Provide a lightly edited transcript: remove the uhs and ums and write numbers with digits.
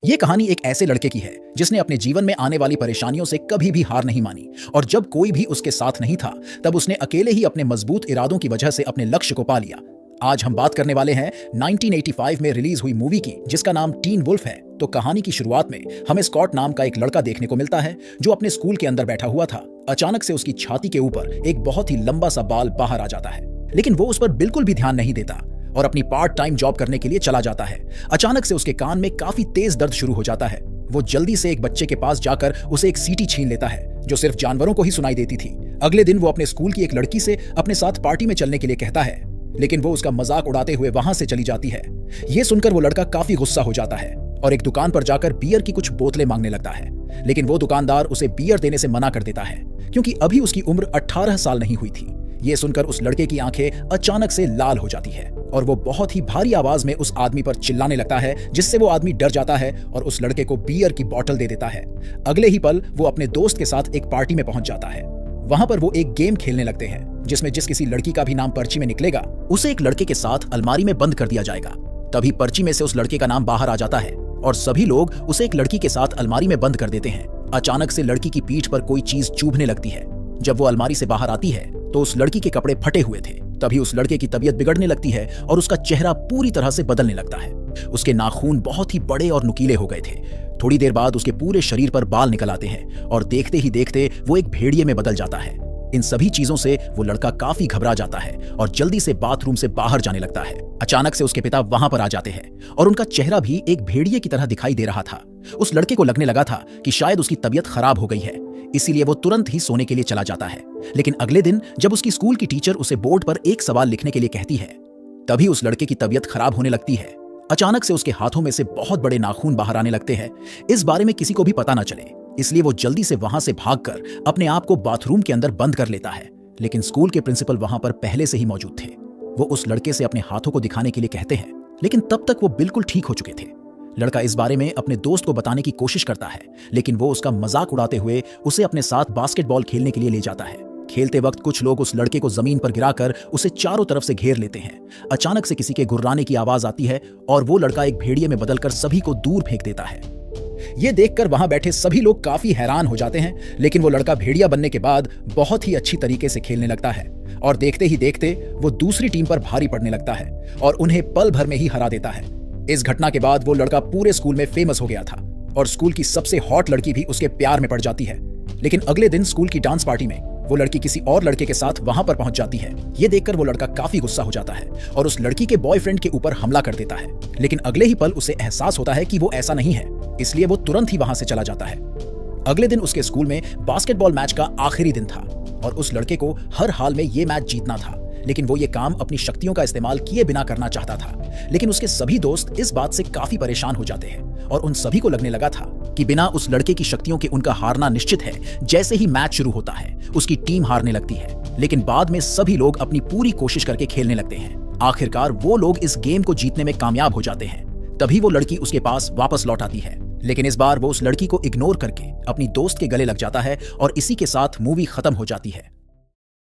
ये कहानी एक ऐसे लड़के की है जिसने अपने जीवन में आने वाली परेशानियों से कभी भी हार नहीं मानी और जब कोई भी उसके साथ नहीं था तब उसने अकेले ही अपने मजबूत इरादों की वजह से अपने लक्ष्य को पा लिया। आज हम बात करने वाले हैं 1985 में रिलीज हुई मूवी की जिसका नाम टीन वुल्फ है। तो कहानी की शुरुआत में हमें स्कॉट नाम का एक लड़का देखने को मिलता है जो अपने स्कूल के अंदर बैठा हुआ था। अचानक से उसकी छाती के ऊपर एक बहुत ही लंबा सा बाल बाहर आ जाता है, लेकिन वो उस पर बिल्कुल भी ध्यान नहीं देता और अपनी पार्ट टाइम जॉब करने के लिए चला जाता है। अचानक से उसके कान में काफी तेज दर्द शुरू हो जाता है। वो जल्दी से एक बच्चे के पास जाकर उसे एक सीटी छीन लेता है जो सिर्फ जानवरों को ही सुनाई देती थी। अगले दिन वो अपने स्कूल की एक लड़की से अपने साथ पार्टी में चलने के लिए कहता है, लेकिन वो उसका मजाक उड़ाते हुए वहां से चली जाती है। ये सुनकर वो लड़का काफी गुस्सा हो जाता है और एक दुकान पर जाकर बियर की कुछ बोतलें मांगने लगता है, लेकिन वो दुकानदार उसे बियर देने से मना कर देता है क्योंकि अभी उसकी उम्र 18 साल नहीं हुई थी। ये सुनकर उस लड़के की आंखें अचानक से लाल हो जाती है और वो बहुत ही भारी आवाज में उस आदमी पर चिल्लाने लगता है, जिससे वो आदमी डर जाता है और उस लड़के को बियर की बोतल दे देता है। अगले ही पल वो अपने दोस्त के साथ एक पार्टी में पहुंच जाता है। वहां पर वो एक गेम खेलने लगते हैं जिसमें जिस किसी लड़की का भी नाम पर्ची में निकलेगा उसे एक लड़के के साथ अलमारी में बंद कर दिया जाएगा। तभी पर्ची में से उस लड़के का नाम बाहर आ जाता है और सभी लोग उसे एक लड़की के साथ अलमारी में बंद कर देते हैं। अचानक से लड़की की पीठ पर कोई चीज चुभने लगती है। जब वो अलमारी से बाहर आती है तो उस लड़की के कपड़े फटे हुए थे। तभी उस लड़के की तबीयत बिगड़ने लगती है और उसका चेहरा पूरी तरह से बदलने लगता है। उसके नाखून बहुत ही बड़े और नुकीले हो गए थे। थोड़ी देर बाद उसके पूरे शरीर पर बाल निकल आते हैं और देखते ही देखते वो एक भेड़िए में बदल जाता है। इन सभी चीजों से वो लड़का काफी घबरा जाता है और जल्दी से बाथरूम से बाहर जाने लगता है। अचानक से उसके पिता वहां पर आ जाते हैं और उनका चेहरा भी एक भेड़िए की तरह दिखाई दे रहा था। उस लड़के को लगने लगा था कि शायद उसकी तबीयत खराब हो गई है, इसीलिए वो तुरंत ही सोने के लिए चला जाता है। लेकिन अगले दिन जब उसकी स्कूल की टीचर उसे बोर्ड पर एक सवाल लिखने के लिए कहती है, तभी उस लड़के की तबीयत खराब होने लगती है। अचानक से उसके हाथों में से बहुत बड़े नाखून बाहर आने लगते हैं। इस बारे में किसी को भी पता न चले, इसलिए वो जल्दी से वहां से भागकर अपने आप को बाथरूम के अंदर बंद कर लेता है। लेकिन स्कूल के प्रिंसिपल वहां पर पहले से ही मौजूद थे। वो उस लड़के से अपने हाथों को दिखाने के लिए कहते हैं, लेकिन तब तक वो बिल्कुल ठीक हो चुके थे। लड़का इस बारे में अपने दोस्त को बताने की कोशिश करता है, लेकिन वो उसका मजाक उड़ाते हुए उसे अपने साथ बास्केटबॉल खेलने के लिए ले जाता है। खेलते वक्त कुछ लोग उस लड़के को जमीन पर गिराकर उसे चारों तरफ से घेर लेते हैं। अचानक से किसी के गुर्राने की आवाज आती है और वो लड़का एक भेड़िए में बदलकर सभी को दूर फेंक देता है। ये देखकर वहां बैठे सभी लोग काफी हैरान हो जाते हैं, लेकिन वो लड़का भेड़िया बनने के बाद बहुत ही अच्छी तरीके से खेलने लगता है और देखते ही देखते वो दूसरी टीम पर भारी पड़ने लगता है और उन्हें पल भर में ही हरा देता है। इस घटना के बाद वो लड़का पूरे स्कूल में फेमस हो गया था और स्कूल की सबसे हॉट लड़की भी उसके प्यार में पड़ जाती है। लेकिन अगले दिन स्कूल की डांस पार्टी में वो लड़की किसी और लड़के के साथ वहां पर पहुंच जाती है। ये देखकर वो लड़का काफी गुस्सा हो जाता है और उस लड़की के बॉयफ्रेंड के ऊपर हमला कर देता है। लेकिन अगले ही पल उसे एहसास होता है कि वो ऐसा नहीं है, इसलिए वो तुरंत ही वहां से चला जाता है। अगले दिन उसके स्कूल में बास्केटबॉल मैच का आखिरी दिन था और उस लड़के को हर हाल में ये मैच जीतना था, लेकिन वो ये काम अपनी शक्तियों का इस्तेमाल किए बिना करना चाहता था। लेकिन उसके सभी दोस्त इस बात से काफी परेशान हो जाते हैं और उन सभी को लगने लगा था कि बिना उस लड़के की शक्तियों के उनका हारना निश्चित है। जैसे ही मैच शुरू होता है उसकी टीम हारने लगती है, लेकिन बाद में सभी लोग अपनी पूरी कोशिश करके खेलने लगते हैं। आखिरकार वो लोग इस गेम को जीतने में कामयाब हो जाते हैं। तभी वो लड़की उसके पास वापस लौट आती है, लेकिन इस बार वो उस लड़की को इग्नोर करके अपनी दोस्त के गले लग जाता है और इसी के साथ मूवी खत्म हो जाती है।